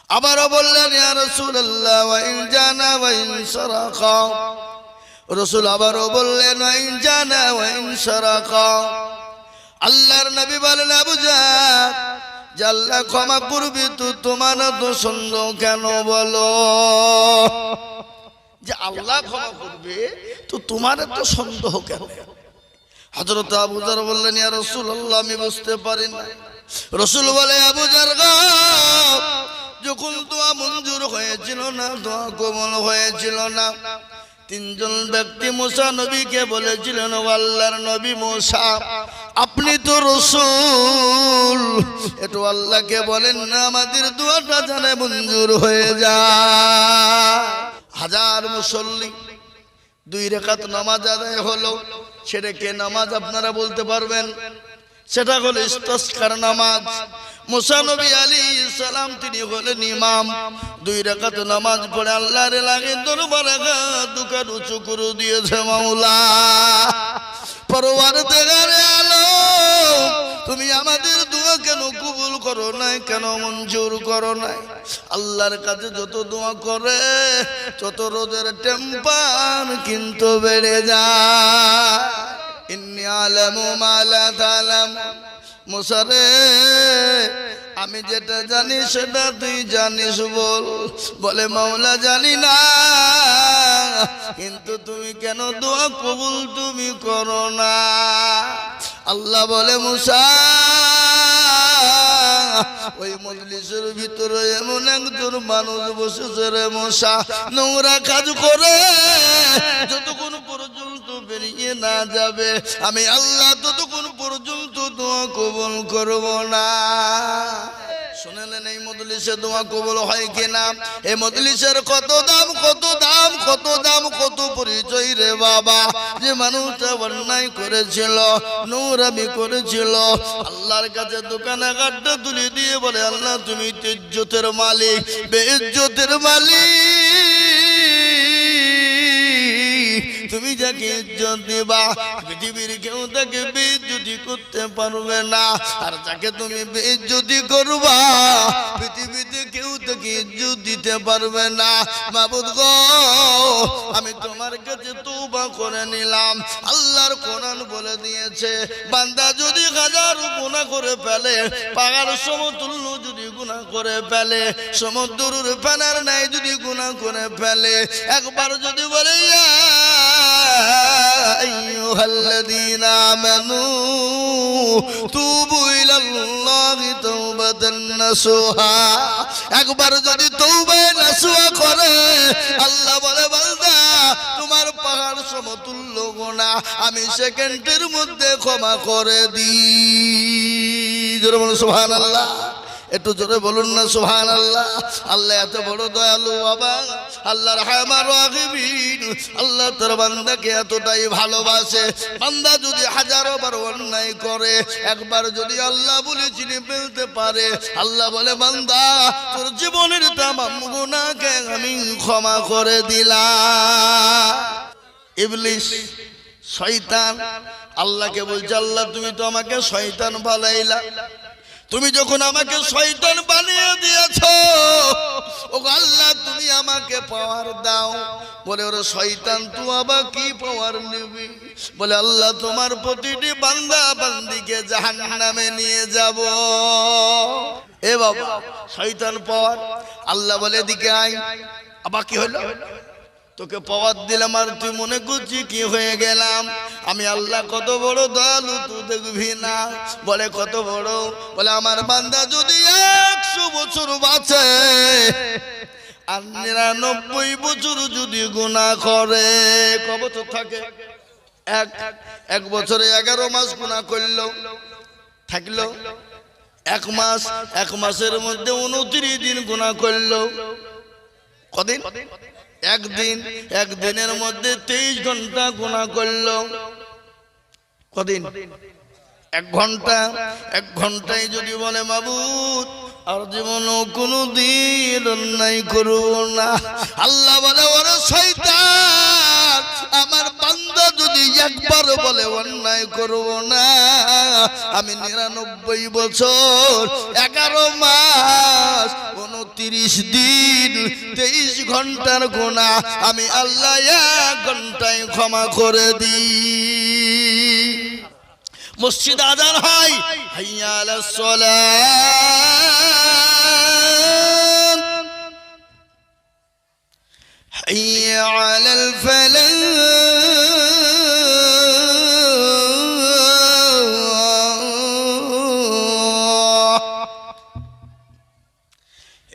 আবারও বললেন ইয়া রাসূলুল্লাহ ওয়া ইন জানা ওয়া ইন সারাকা। রাসূল আবারও বললেন ওয়া ইন জানা ওয়া ইন সারাকা। আল্লাহর নবী বলেন আবু জাহল, যে আল্লাহ ক্ষমা করবে তো তোমার তো সন্দেহ কেন বলো? যে আল্লাহ ক্ষমা করবে তো তোমার তো সন্দেহ কেন? হযরত আবু যর বললেন ইয়া রাসূলুল্লাহ আমি বুঝতে পারি না। রাসূল বলে আবু যর গো, যখন দোয়া মঞ্জুর হয়েছিল না, দোয়া কবুল হয়েছিল না, তিনজন ব্যক্তি মুসা নবীকে বলেছিলেন ও আল্লাহর নবী মুসা আপনি তো রাসূল, একটু আল্লাহকে বলেন না আমাদের দোয়াটা যেন মঞ্জুর হয়ে যায়। হাজার মুসল্লি 2 রাকাত নামাজ আদায় হলো। সেটা কে নামাজ আপনারা বলতে পারবেন? সেটা হলো ইস্তিসকার নামাজ। মুসা নবী আলাইহিস সালাম তিনি হলেন ইমাম। 2 রাকাত নামাজ পড়ে আল্লাহর লাগে দরবারে দুকান উঁচু করে দিয়েছে মাওলা। পরওয়ারদিগারে আলম, তুমি আমাদের দোয়া কেন কবুল করো নাই, কেন মঞ্জুর করো নাই? আল্লাহর কাছে যত দোয়া করে তত রোদের টেম্পার কিন্তু বেড়ে যায়। ইন্নী আলামু মা লা তা'লাম। মুসা রে, আমি যেটা জানি সেটা তুই জানিস বল। বলে মাওলা জানি না, কিন্তু তুমি কেন দোয়া কবুল তুমি করো না? আল্লাহ বলে মুসা, ওই মজলিসের ভিতরে এমন একজন মানুষ বসেছে রে মুসা, নোংরা কাজ করে যতক্ষণ পর্যন্ত বেরিয়ে না যাবে আমি আল্লাহ ততক্ষণ পর্যন্ত দোয়া কবুল করব না। শুনলেন এই মজলিসে দোয়া কবুল হয় কিনা? এই মজলিসের কত দাম, কত দাম, কত দাম, কত পরিচয় রে বাবা। যে মানুষটা অন্যায় করেছিল, নোংরামি করেছিল, আল্লাহর কাছে দোকানে গাড্ডা তুলে দিয়ে বলে আল্লাহ তুমি তো ইজ্জতের মালিক, বেইজ্জতের মালিক, তুমি যাকে ইজ্জত দিবা পৃথিবীর কেউ তাকে বেইজ্জতি করতে পারবে না, আর যাকে তুমি বেইজ্জতি করবা পৃথিবীতে কেউ তাকে ইজ্জত দিতে পারবে না। মাবুদ গো, আমি তোমার কাছে তওবা করে নিলাম। আল্লাহর কোরআন বলে দিয়েছে বান্দা যদি 1000 গুনাহ করে ফেলে, পাহাড় সমতুল্য যদি গুনাহ করে ফেলে, সমুদ্রের ফেনার নাই যদি গুনাহ করে ফেলে, একবার যদি বলে ইয়া আইয়ুহাল্লাযীনা আমানু তুবু ইলাল্লাহি তাওবাতান নাসুহা, একবার যদি তওবা নাসুহা করে আল্লাহ বলে বান্দা তোমার পাহাড় সমতুল্য গুনাহ আমি সেকেন্ডের মধ্যে ক্ষমা করে দিই। জোরে বলুন সুবহানাল্লাহ। একটু জোরে বলুন না সুবহানাল্লাহ। আল্লাহ এত বড় দয়ালু বাবা, আল্লাহর রহমান রাহিমিন। আল্লাহ তার বান্দাকে এতটাই ভালোবাসে, বান্দা যদি 1000 বার অন্যায় করে একবার যদি আল্লাহ বলে চিনে ফেলতে পারে, আল্লাহ বলে বান্দা তোর জীবনের তামাম গুনাহকে আমি ক্ষমা করে দিলাম। ইবলিস শয়তান আল্লাহকে বলছে আল্লাহ তুমি তো আমাকে শয়তান বানাইলা, তুমি যখন আমাকে শয়তান বানিয়ে দিয়েছো ও আল্লাহ তুমি আমাকে পাওয়ার দাও। বলে ওরে শয়তান তুই আবার কি পাওয়ার নিবি? বলে আল্লাহ তোমার প্রতিটি বান্দা বান্দিকে জাহান্নামে নিয়ে যাব। এ বাবা শয়তান পাওয়ার। আল্লাহ বলে এদিকে আয়। আবার কি হলো? তোকে পাওয়ার দিলাম আর তুই মনে করছিস কি হয়ে গেলাম? আমি আল্লাহ কত বড় দয়ালু তুই দেখবি না। বলে কত বড়? বলে আমার বান্দা যদি 100 বছর বাঁচে আর 99 বছর যদি গুনাহ করে, ক বছর থাকে? এক বছরে 11 মাস গুনাহ করলো, থাকলো 1 মাস, 1 মাসের মধ্যে 29 দিন গুনাহ করলো। কদিন? একদিনের মধ্যে 23 ঘন্টা গুনাহ করলো। কদিন? 1 ঘন্টা। 1 ঘন্টায় যদি বলে মাবুদ আর জীবনও কোনো দিন অন্যায় করব না, আল্লাহ বলে ওরে শয়তান আমার বান্দা যদি একবার বলে অন্যায় করব না, আমি 99 বছর 11 মাস 29 দিন 23 ঘন্টার গুনাহ আমি আল্লাহ 1 ঘন্টায় ক্ষমা করে দিই। মসজিদ আযান হয়, হাইয়া আলাস সালাত, হাইয়া আলাল ফালাহ,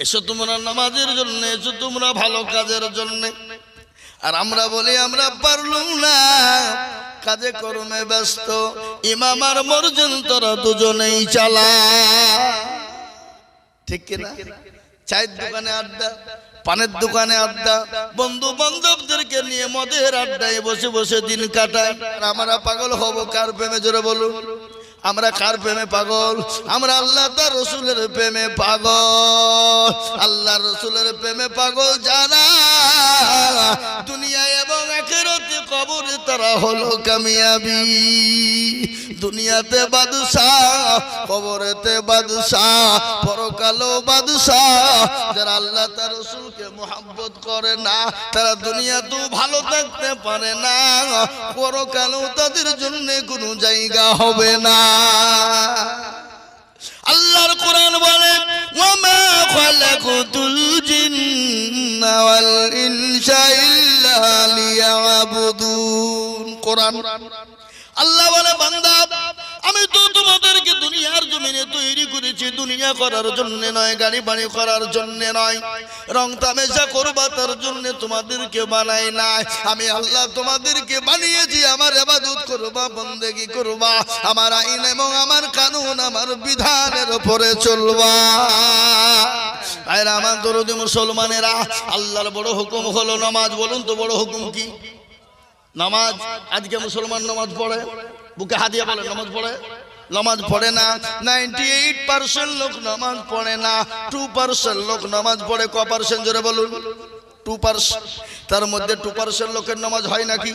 এসো তোমরা নামাজের জন্য, এসো তোমরা ভালো কাজের জন্য। আর আমরা বলি আমরা পারলাম না, কাজে কর্মে ব্যস্ত, ইমাম আর মুয়াজ্জিন তোরা দুজনেই চালা, ঠিক কিনা? চায়ের দোকানে আড্ডা, পানের দোকানে আড্ডা, বন্ধু বান্ধবদেরকে নিয়ে মদের আড্ডায় বসে বসে দিন কাটায়। আর আমরা পাগল হব কার প্রেমে? জোরে বলুন, আমরা কার প্রেমে পাগল? আমরা আল্লাহ তার রাসূলের প্রেমে পাগল। আল্লাহ রাসূলের প্রেমে পাগল যারা, দুনিয়া এবং আখিরাতে কবরে তারা হলো কামিয়াবি। দুনিয়াতে বাদশাহ, কবরেতে বাদশাহ, পরকালেও বাদশাহ। যারা আল্লাহ তার রাসূলকে মুহাব্বত করে না, তারা দুনিয়াতেও ভালো থাকতে পারে না, পরকালেও তাদের জন্য কোনো জায়গা হবে না। আল্লাহর কোরআন বলে, ওয়ামা খালাকুতুল জিন্না ওয়াল ইনসা ইল্লা লিয়াবুদুন। কোরআন আল্লাহ বলে, বান্দা আমি তো তোমাদেরকে দুনিয়ার জমিনে তৈরি করেছি দুনিয়া করার জন্য নয়, গাড়ি বাড়ি করার জন্য নয়, রং তামাশা করবা তার জন্য তোমাদেরকে বানাই নাই। আমি আল্লাহ তোমাদেরকে বানিয়েছি আমার ইবাদত করবা, বন্দেগী করবা, আমার আইন এবং আমার কানুন, আমার বিধানের উপরে চলবা। আর আমার দরদি মুসলমানেরা, আল্লাহর বড় হুকুম হলো নামাজ। বলুন তো বড় হুকুম কি? নামাজ। আজকে মুসলমান নামাজ পড়ে? বুকে হাত দিয়ে বলে নামাজ পড়ে? নামাজ পড়ে না। 98% লোক নামাজ পড়ে না, 2% লোক নামাজ পড়ে। ক পার্সেন্ট? জোরে বলুন। 2%। তার মধ্যে 2% লোকের নামাজ হয় নাকি?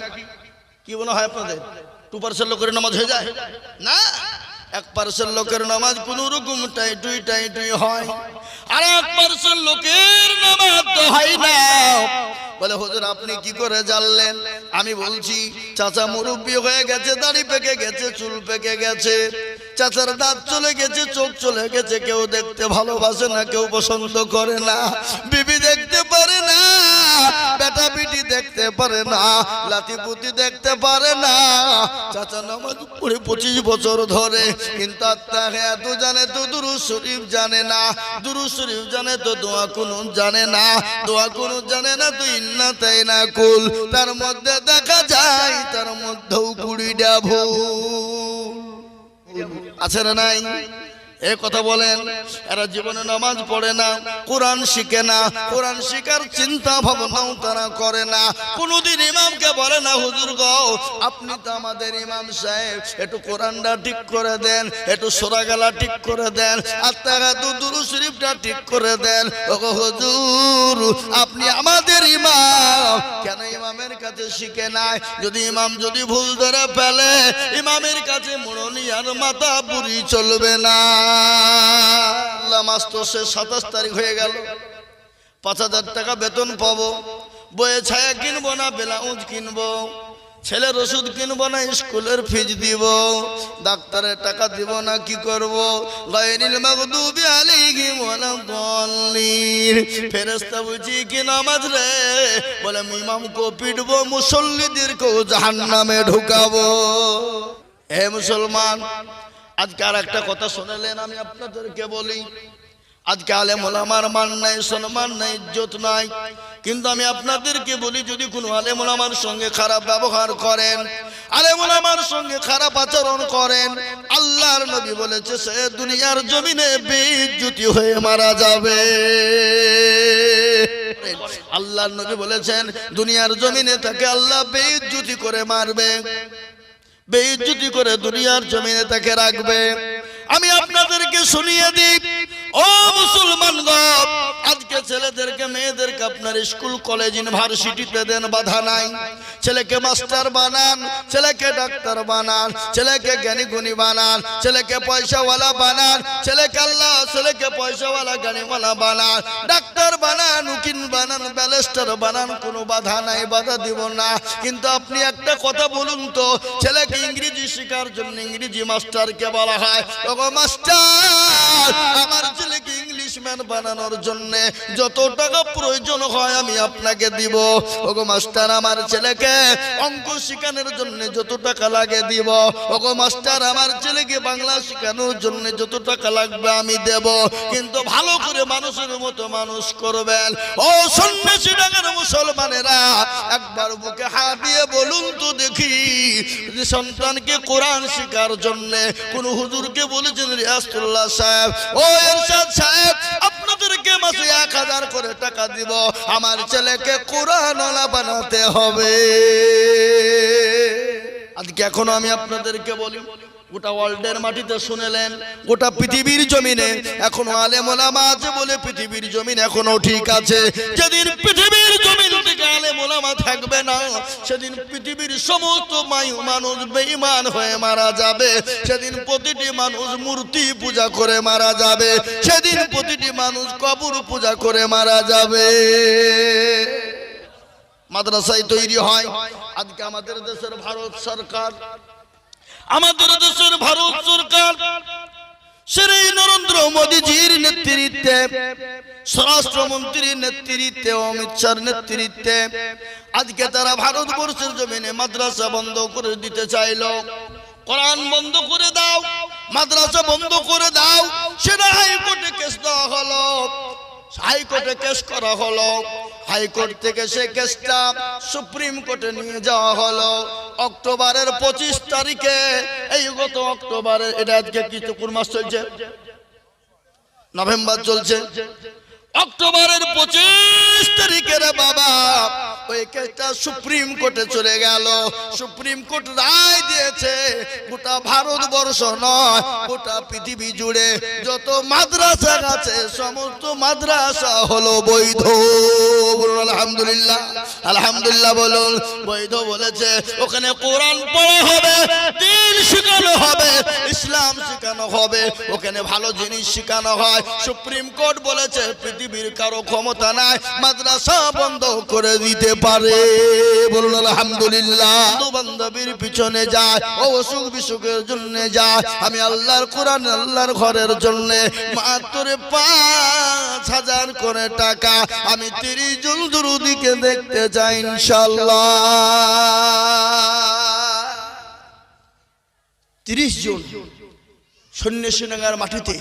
কি মনে হয় আপনাদের? 2% লোকের নামাজ হয়ে যায় না? 1% লোকের নামাজ কোন রকম টাই হয়, আর 1% লোকের নামাজ তো হয় না। বলে হুজুর আপনি কি করে জানলেন? আমি বলছি, চাচা মুরব্বি হয়ে গেছে, দাড়ি পেকে গেছে, চুল পেকে গেছে, চাচার দাঁত চলে গেছে, চোখ চলে গেছে, কেউ দেখতে ভালোবাসে না, কেউ পছন্দ করে না, বিবি দেখতে পারে না, বেটা বিটি দেখতে পারে না, লাতিপুতি দেখতে পারে না। চাচা নামাজ পড়ে 25 বছর ধরে, কিন্তু আত্মা এত জানে তো দুরূদ শরীফ জানে না, দুরূদ শরীফ জানে তো দোয়া কুনুত জানে না, দোয়া কুনুত জানে না তো ইন্না তাইনা কুল। তার মধ্যে দেখা যায় তার মধ্যেও 20টা ভুল আছে না নাই? এ কথা বলেন। এরা জীবনে নামাজ পড়ে না, কোরআন শিখে না, কোরআন শিখার চিন্তা ভাবনাও তারা করে না। কোনদিন ইমামকে বলে না, হুজুর গো আপনি তো আমাদের ইমাম সাহেব, একটু কোরআনটা ঠিক করে দেন, একটু সূরা গালা ঠিক করে দেন, আত্মাগাতু দুরূদ শরীফটা ঠিক করে দেন। ওগো হুজুর আপনি আমাদের ইমাম, কেন ইমামের কাছে শিখে নাই? যদি ইমাম যদি ভুল ধরে ফেলে, ইমামের কাছে মুড়নি আর মাথা পুরি চলবে না। মাস তো সে 27 তারিখ হয়ে গেল, 5000 টাকা বেতন পাবো, বইয়ে ছায়া কিনবো না, ব্লাউজ কিনবো, ছেলের ওষুধ কিনবো না, স্কুলের ফিজ দিব, ডাক্তারের টাকা দিব না, কি করব? গায়রিল মাগদুবি আলাইহিম ওয়ালাদ-দাল্লিন। ফেরেশতা বুঝি কি নামাজ রে? বলে ইমামকে পিটবো, মুসল্লিদেরকেও জাহান্নামে ঢুকাবো। হে মুসলমান, আজকে আর একটা কথা শুনলেন, আমি আপনাদেরকে বলি, আজকে আলেম ওলামার মান নাই, সম্মান নাই, ইজ্জত নাই। কিন্তু আমি আপনাদেরকে বলি, যদি কোনো আলেম ওলামার সঙ্গে খারাপ ব্যবহার করেন, আলেম ওলামার সঙ্গে খারাপ আচরণ করেন, আল্লাহর নবী বলেছে সে দুনিয়ার জমিনে বেইজ্জতি হয়ে মারা যাবে। আল্লাহর নবী বলেছেন দুনিয়ার জমিনে তাকে আল্লাহ বেইজ্জতি করে মারবে, বেইজ্জতি করে দুনিয়ার জমিনে তাকে রাখবে। আমি আপনাদেরকে শুনিয়ে দিই, ও মুসলমানগণ, আজকে ছেলেদেরকে মেয়েদেরকে আপনার আপনার স্কুল কলেজ ইউনিভার্সিটিতে দেন, বাধা নাই। ছেলেকে মাস্টার বানান, ছেলেকে ডাক্তার বানান, ছেলেকে জ্ঞানী গুণী বানান, ছেলেকে পয়সাওয়ালা বানান, ছেলেকে আল্লাহ ছেলেকে পয়সাওয়ালা জ্ঞানীওয়ালা বানান, ডাক্তার বানান, উকিল বানান, ব্যারিস্টার বানান, কোনো বাধা নাই, বাধা দিব না। কিন্তু আপনি একটা কথা বলুন তো, ছেলেকে ইংরেজি শেখার জন্য ইংরেজি মাস্টারকে বলা হয়, ওগো মাস্টার আমার ছেলেকে ইংলিশম্যান বানানোর জন্য যত টাকা প্রয়োজন হয় আমি আপনাকে দিব। ওগো মাস্টার আমার ছেলেকে অঙ্ক শেখানোর জন্য যত টাকা লাগে দিব। ওগো মাস্টার আমার ছেলেকে বাংলা শেখানোর জন্য যত টাকা লাগবে আমি দেব। কিন্তু ভালো করে মানুষের মতো মানুষ করবেন। ও সন্ন্যাসী ডাঙ্গার মুসলমানেরা, একবার বুকে হাত দিয়ে বলুন তো দেখি, সন্তানকে কোরআন শেখার জন্য কোন হুজুরকে বলেছেন রিয়াজুল্লাহ সাহেব, ও এরশাদ সাহেব আপনাদেরকে মাসে 1000 করে টাকা দিব, আমার ছেলেকে কোরআনওয়ালা বানাতে হবে? আজকে এখনো আমি আপনাদেরকে বলি, গোটা ওয়ার্ল্ডের মাটিতে শুনেলেন, গোটা পৃথিবীর জমিনে এখনো আলেম ওলামা আছে বলে পৃথিবীর জমিন এখনো ঠিক আছে। যেদিন পৃথিবীর জমিন থেকে আলেম ওলামা থাকবে না, সেদিন পৃথিবীর সমস্ত মানুষ বেঈমান হয়ে মারা যাবে। সেদিন প্রতিটি মানুষ মূর্তি পূজা করে মারা যাবে। সেদিন প্রতিটি মানুষ কবর পূজা করে মারা যাবে। মাদ্রাসায় তৈরি হয়। আজকে আমাদের দেশের ভারত সরকার, আমাদের দেশের ভারত সরকার শ্রী নরেন্দ্র মোদীজির নেতৃত্বে, স্বরাষ্ট্রমন্ত্রীর নেতৃত্বে, অমিত শাহর নেতৃত্বে আজকে তারা ভারতবর্ষের জমিনে মাদ্রাসা বন্ধ করে দিতে চাইলো। কোরআন বন্ধ করে দাও, মাদ্রাসা বন্ধ করে দাও, সেটা হাইকোর্টে কেস দেওয়া হলো। হাইকোর্টে কেস করা হলো। হাইকোর্ট থেকে সে কেসটা সুপ্রিম কোর্টে নিয়ে যাওয়া হলো। অক্টোবরের 25 তারিখে, এই গত অক্টোবরের, এটা আজকে কি কোন মাস চলছে? নভেম্বর চলছে। অক্টোবরের 25 তারিখের বাবা ওই কেসটা সুপ্রিম কোর্টে চলে গেল। সুপ্রিম কোর্ট রায় দিয়েছে গোটা ভারতবর্ষ নয়, গোটা পৃথিবী জুড়ে যত মাদ্রাসা আছে সমস্ত মাদ্রাসা হলো বৈধ। বলুন আলহামদুলিল্লাহ, আলহামদুলিল্লাহ বলুন। বৈধ বলেছে, ওখানে কোরআন পড়া হবে, দ্বীন শেখানো হবে, ইসলাম শেখানো হবে, ওখানে ভালো জিনিস শেখানো হয়। সুপ্রিম কোর্ট বলেছে পৃথিবীর কারো ক্ষমতা নাই মাদ্রাসা বন্ধ করে দিতে পারে। বলুন আলহামদুলিল্লাহ। বান্ধবীর পিছনে যায়, ও অসুখ বিসুখের জন্য যায়, আমি আল্লাহর কোরআন আল্লাহর ঘরের জন্য মাত্র 5000 করে টাকা আমি 30 জন দুরুদিকে দেখতে চাই ইনশাআল্লাহ। 30 জন সন্ন্যাসীনগর মাটিতে,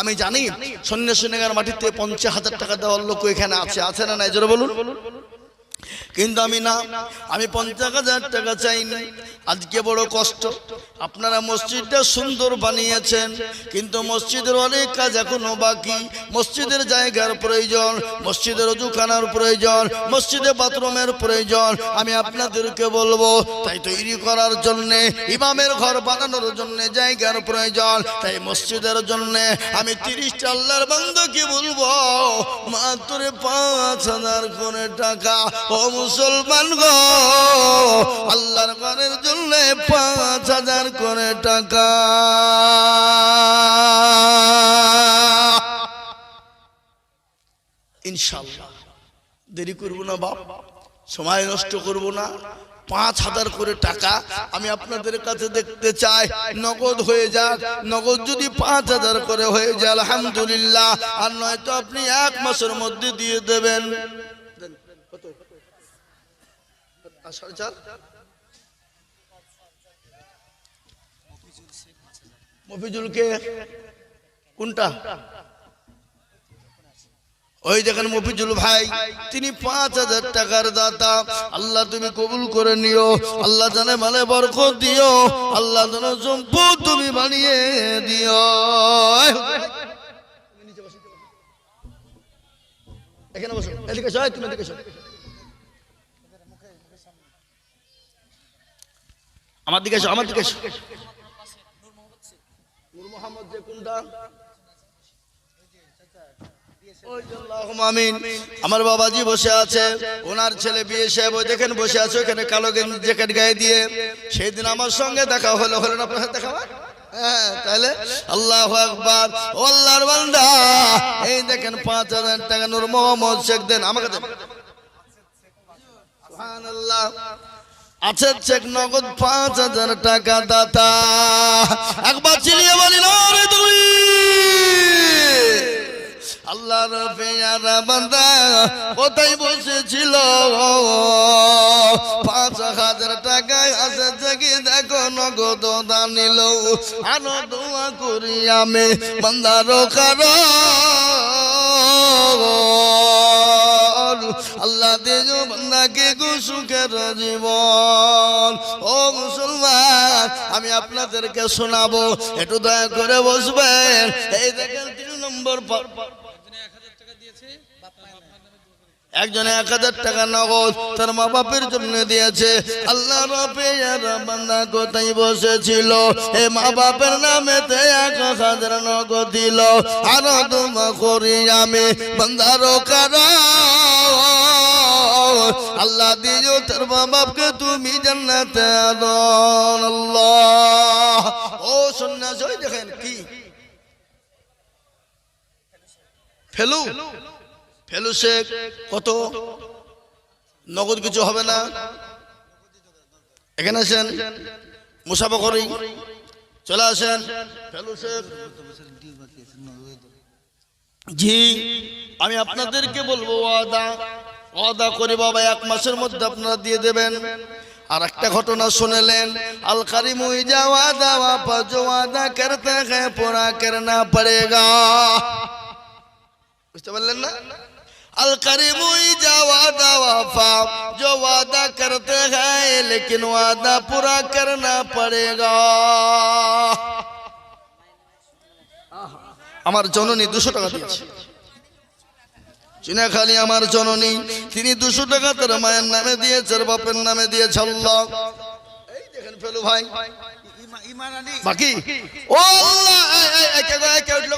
আমি জানি সন্ন্যাসীনগর মাটিতে 50,000 টাকা দেওয়ার লোক এখানে আছে, আছে না নাই জোরে বলুন। কিন্তু আমি না, আমি 50,000 টাকা চাইনি। আজকে বড় কষ্ট, আপনারা মসজিদটা সুন্দর বানিয়েছেন, কিন্তু মসজিদের অনেক কাজ এখনো বাকি। মসজিদের জায়গার প্রয়োজন, মসজিদের ওযুখানার প্রয়োজন, মসজিদে বাথরুমের প্রয়োজন। আমি আপনাদেরকে বলবো, তাই তৈরি করার জন্য, ইমামের ঘর বানানোর জন্য জায়গার প্রয়োজন। তাই মসজিদের জন্য আমি 30টা আল্লাহর বান্দাকে বলবো মাত্র 5000 করে টাকা। ও মুসলমান গো, আল্লাহর ঘরের জন্য 5000 করে টাকা। ইনশাআল্লাহ দেরি করব না বাপ, সময় নষ্ট করব না। 5000 করে টাকা আমি আপনাদের কাছে দেখতে চাই, নগদ হয়ে যাক। নগদ যদি 5000 করে হয়ে যায় আলহামদুলিল্লাহ, আর নয়তো আপনি 1 মাসের মধ্যে দিয়ে দেবেন। মফিজুলকে কোনটা? ওই দেখেন মফিজুল ভাই, তিনি 5000 টাকার দাতা। আল্লাহ তুমি কবুল করে নিও, আল্লাহ জানে মানে বরকত দিও, আল্লাহ জানে সম্পদ তুমি বানিয়ে দিও। এখানে বসো, এদিকে এসো, তুমি এদিকে এসো। আমার দিকে এসো, আমার দিকে এসো। নূর মোহাম্মদ যে কোনটা? আমিন। আমার বাবাজি বসে আছে, ওনার ছেলে বিয়ে সাহেব ওই দেখেন বসে আছে ওখানে, কালো গেঞ্জি জ্যাকেট গায়ে দিয়ে। সেই দিন আমার সঙ্গে দেখা হলো না আপনার সাথে দেখা? হ্যাঁ, তাহলে আল্লাহু আকবার। ও আল্লাহর বান্দা, এই দেখেন 5000 টাকা নূর মোহাম্মদ শেখ দেন, আমাকে দেন। সুবহানাল্লাহ। আছে চেক নগদ 5000 টাকা দাতা। একবার চিলিয়ে বলি না রে তুই। আল্লাহর পেয়ারা বান্দা কোথায় বসেছিল? 5000 টাকায় আছে থেকে দেখো নগদ দান নিল। আরো দোয়া করি আমি বান্দার কারণ আল্লাহ দেজো বান্দাকে সুখের জীবন। ও মুসলমান, আমি আপনাদেরকে শোনাবো, একটু দয়া করে বসবেন। এই দেখেন 3 নম্বর, একজনে 1000 টাকা নগদ তার মা বাপের জন্য দিয়েছে। আল্লাহ রবের বান্দা কোথায় বসেছিল? এ মা বাপের নামেতে 1000 নগদ দিল। আরো দোয়া করি আমি বান্দার কারণ আল্লাহ দিও তার মা বাপকে তুমি জান্নাতে আদন। আল্লাহ। ও সন্ন্যাসী, ওই দেখেন কি ফেলু শেখ, কত নগদ কিছু হবে না। এখানে আসেন, মুসাফা করি, চলে আসেন। ফেলু শেখ জি, আমি আপনাদেরকে বলবো ওয়াদা করে বাবা 1 মাসের মধ্যে আপনারা দিয়ে দেবেন। আর একটা ঘটনা শুনেলেন, আল কারিম যা ওয়াদা ওয়াফা जो वादा करते हैं पूरा करना पड़ेगा। বুঝতে পারলেন না? अल करीम जा वादा वफा जो वादा करते हैं लेकिन वादा पूरा करना पड़ेगा। আমার জননী 200 টাকা দিয়েছে, চিনাখালি আমার জননী, তিনি 200 টাকা তার মায়ের নামে দিয়েছে, বাপের নামে দিয়েছে। আল্লাহ। এই দেখেন ফেলু ভাই বাকি। ও আল্লাহ, কে উঠলো?